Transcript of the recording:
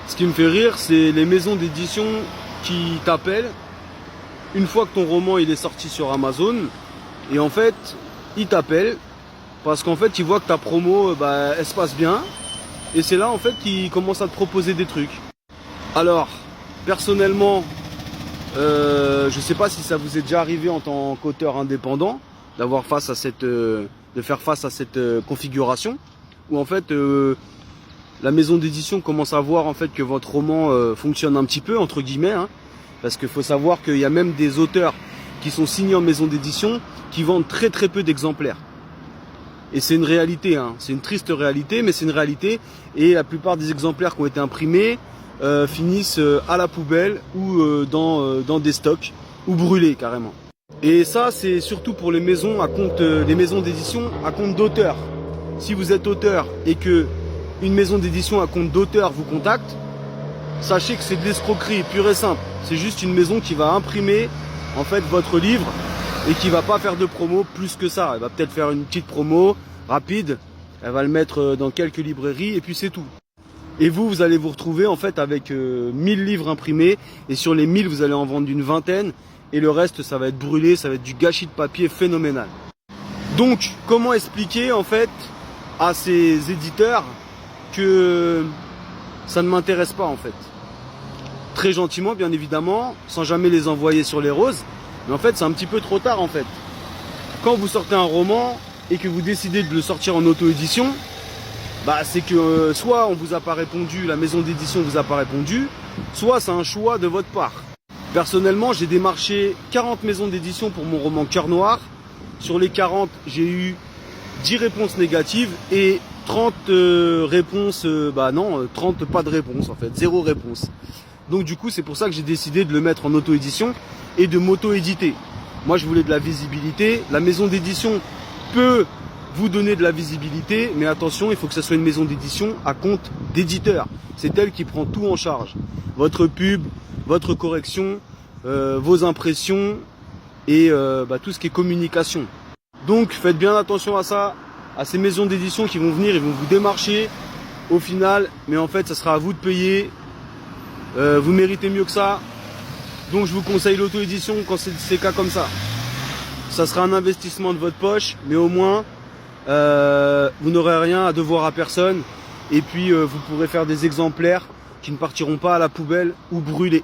Ce qui me fait rire, c'est les maisons d'édition qui t'appellent une fois que ton roman il est sorti sur Amazon, et en fait ils t'appellent parce qu'en fait ils voient que ta promo elle se passe bien, et c'est là en fait qu'ils commencent à te proposer des trucs. Alors personnellement, je sais pas si ça vous est déjà arrivé en tant qu'auteur indépendant d'avoir face à cette, de faire face à cette configuration où en fait la maison d'édition commence à voir en fait que votre roman fonctionne un petit peu entre guillemets, hein, parce qu'il faut savoir qu'il y a même des auteurs qui sont signés en maison d'édition qui vendent très très peu d'exemplaires. Et c'est une réalité, hein. C'est une triste réalité, mais c'est une réalité. Et la plupart des exemplaires qui ont été imprimés finissent à la poubelle ou dans des stocks ou brûlés carrément. Et ça, c'est surtout pour les maisons à compte, les maisons d'édition à compte d'auteur. Si vous êtes auteur et que une maison d'édition à compte d'auteur vous contacte, sachez que c'est de l'escroquerie pure et simple. C'est juste une maison qui va imprimer en fait votre livre et qui va pas faire de promo plus que ça. Elle va peut-être faire une petite promo rapide, elle va le mettre dans quelques librairies et puis c'est tout. Et vous allez vous retrouver en fait avec 1000 livres imprimés, et sur les 1000 vous allez en vendre une vingtaine, et le reste ça va être brûlé, ça va être du gâchis de papier phénoménal. Donc comment expliquer en fait à ces éditeurs que ça ne m'intéresse pas en fait? Très gentiment bien évidemment, sans jamais les envoyer sur les roses, mais en fait c'est un petit peu trop tard en fait. Quand vous sortez un roman et que vous décidez de le sortir en auto-édition, c'est que soit on vous a pas répondu, la maison d'édition vous a pas répondu, soit c'est un choix de votre part. Personnellement, j'ai démarché 40 maisons d'édition pour mon roman Cœur Noir. Sur les 40, j'ai eu 10 réponses négatives et 30 réponses, 30 pas de réponse en fait, 0 réponse. Donc du coup, c'est pour ça que j'ai décidé de le mettre en auto-édition et de m'auto-éditer. Moi, je voulais de la visibilité. La maison d'édition peut vous donner de la visibilité, mais attention, il faut que ce soit une maison d'édition à compte d'éditeur. C'est elle qui prend tout en charge. Votre pub, votre correction, vos impressions et tout ce qui est communication. Donc faites bien attention à ça, à ces maisons d'édition qui vont venir, ils vont vous démarcher au final, mais en fait ça sera à vous de payer. Vous méritez mieux que ça. Donc je vous conseille l'auto-édition quand c'est ces cas comme ça. Ça sera un investissement de votre poche, mais au moins vous n'aurez rien à devoir à personne, et puis vous pourrez faire des exemplaires qui ne partiront pas à la poubelle ou brûlés.